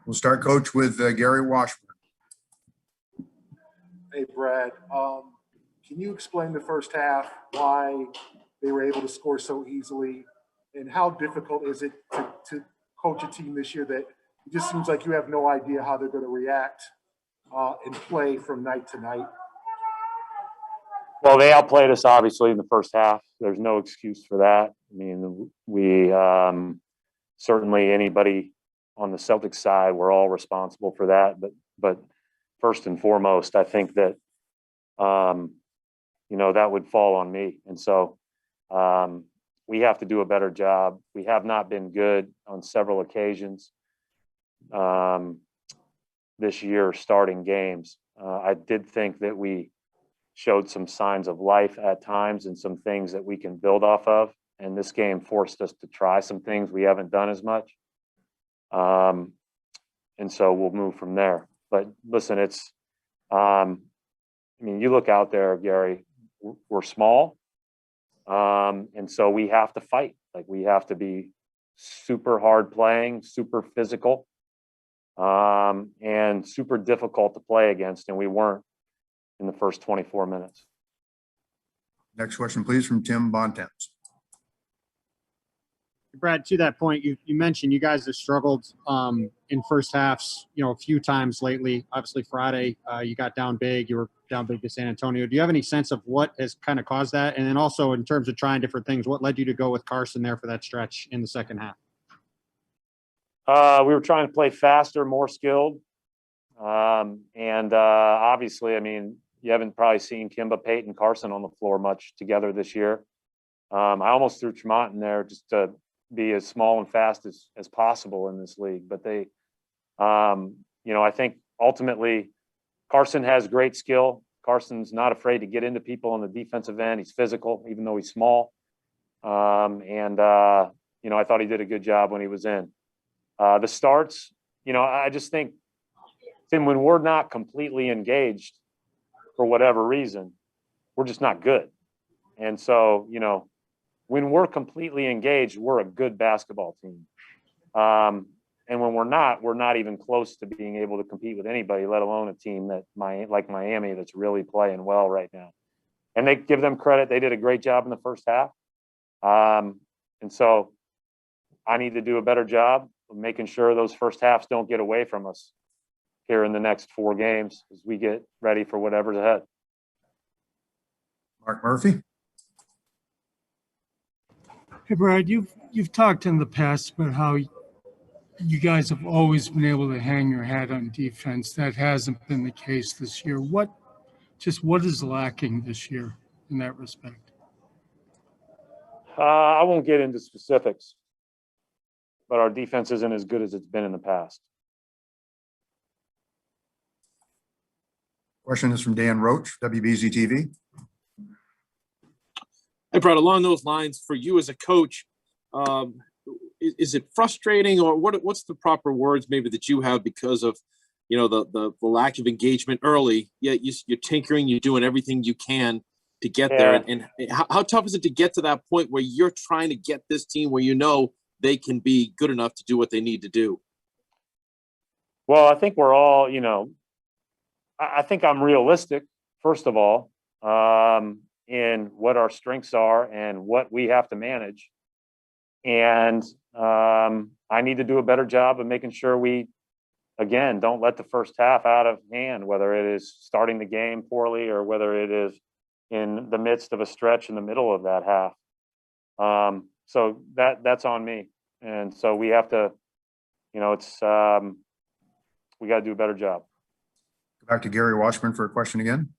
We'll start, Coach, with Gary Washburn. Hey, Brad. Can you explain the first half, why they were able to score so easily, and how difficult is it to coach a team this year that it just seems like you have no idea how they're going to react and play from night to night? Well, they outplayed us obviously in the first half. There's no excuse for that. I mean, we certainly anybody on the Celtics side, we're all responsible for that. But first and foremost, I think that that would fall on me. And so we have to do a better job. We have not been good on several occasions this year starting games. I did think that we showed some signs of life at times and some things that we can build off of. And this game forced us to try some things we haven't done as much. And so we'll move from there. But listen, it's, you look out there, Gary, we're small. And so we have to fight. Like, we have to be super hard playing, super physical, and super difficult to play against. And we weren't in the first 24 minutes. Next question, please, from Tim Bontemps. Brad, to that point, you mentioned you guys have struggled in first halves, a few times lately. Obviously, Friday, you got down big. You were down big to San Antonio. Do you have any sense of what has kind of caused that? And then also, in terms of trying different things, what led you to go with Carson there for that stretch in the second half? We were trying to play faster, more skilled. And obviously, you haven't probably seen Kemba, Payton, Carson on the floor much together this year. I almost threw Tremont in there just to be as small and fast as possible in this league. But they, I think ultimately Carson has great skill. Carson's not afraid to get into people on the defensive end. He's physical, even though he's small. I thought he did a good job when he was in. The starts, I just think, Tim, when we're not completely engaged for whatever reason, we're just not good. And so, when we're completely engaged, we're a good basketball team. And when we're not even close to being able to compete with anybody, let alone a team like Miami that's really playing well right now. And they give them credit. They did a great job in the first half. And so I need to do a better job of making sure those first halves don't get away from us here in the next 4 games as we get ready for whatever's ahead. Mark Murphy. Hey, Brad, you've talked in the past about how you guys have always been able to hang your hat on defense. That hasn't been the case this year. What is lacking this year in that respect? I won't get into specifics, but our defense isn't as good as it's been in the past. Question is from Dan Roach, WBZ TV. Hey, Brad, along those lines, for you as a coach, is it frustrating, or what's the proper words maybe that you have because of, the lack of engagement early? Yeah, you're tinkering, you're doing everything you can to get there. And how tough is it to get to that point where you're trying to get this team where they can be good enough to do what they need to do? Well, I think we're all, I think I'm realistic, first of all, in what our strengths are and what we have to manage. And I need to do a better job of making sure we, again, don't let the first half out of hand, whether it is starting the game poorly or whether it is in the midst of a stretch in the middle of that half. So that's on me. And so we have to, we got to do a better job. Go back to Gary Washburn for a question again.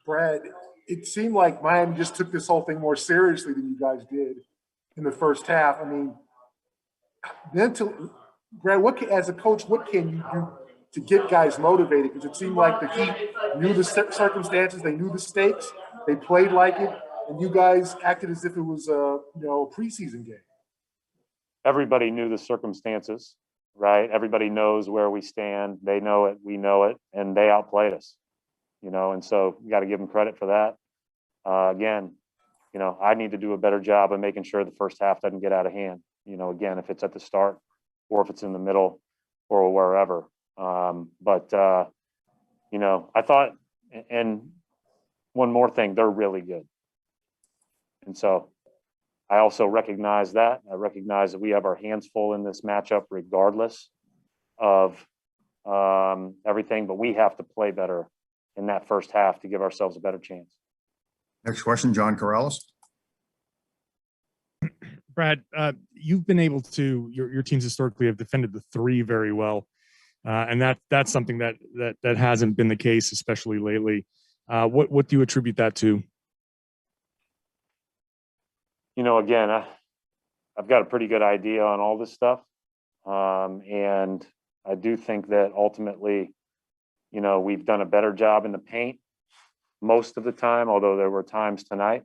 Brad, it seemed like Miami just took this whole thing more seriously than you guys did in the first half. Brad, as a coach, what can you do to get guys motivated? Because it seemed like the Heat knew the circumstances, they knew the stakes, they played like it, and you guys acted as if it was a preseason game. Everybody knew the circumstances, right? Everybody knows where we stand. They know it, we know it, and they outplayed us. And so you got to give them credit for that. Again, I need to do a better job of making sure the first half doesn't get out of hand. Again, if it's at the start, or if it's in the middle or wherever. You know, I thought, and one more thing, they're really good. And so I also recognize that. I recognize that we have our hands full in this matchup regardless of everything, but we have to play better in that first half to give ourselves a better chance. Next question, John Corrales. Brad, you've been able to, your teams historically have defended the 3 very well. And that's something that hasn't been the case, especially lately. What do you attribute that to? You know, again, I've got a pretty good idea on all this stuff. And I do think that ultimately, you know, we've done a better job in the paint most of the time, although there were times tonight,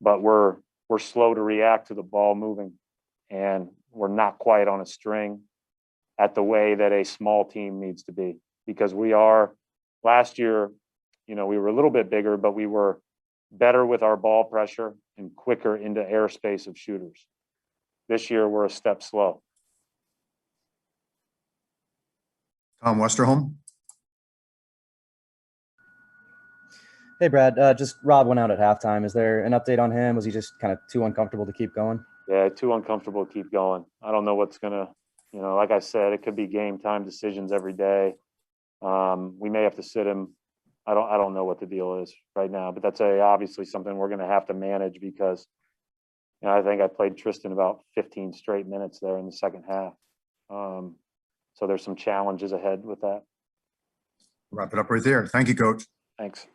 but we're slow to react to the ball moving, and we're not quite on a string at the way that a small team needs to be, because we are, last year, you know, we were a little bit bigger, but we were better with our ball pressure and quicker into airspace of shooters. This year, we're a step slow. Tom Westerholm. Hey, Brad, just Rob went out at halftime. Is there an update on him? Was he just kind of too uncomfortable to keep going? Yeah, too uncomfortable to keep going. I don't know what's gonna, you know, like I said, it could be game time decisions every day. We may have to sit him. I don't know what the deal is right now, but that's obviously something we're gonna have to manage, because, you know, I think I played Tristan about 15 straight minutes there in the second half. So there's some challenges ahead with that. Wrap it up right there. Thank you, Coach. Thanks.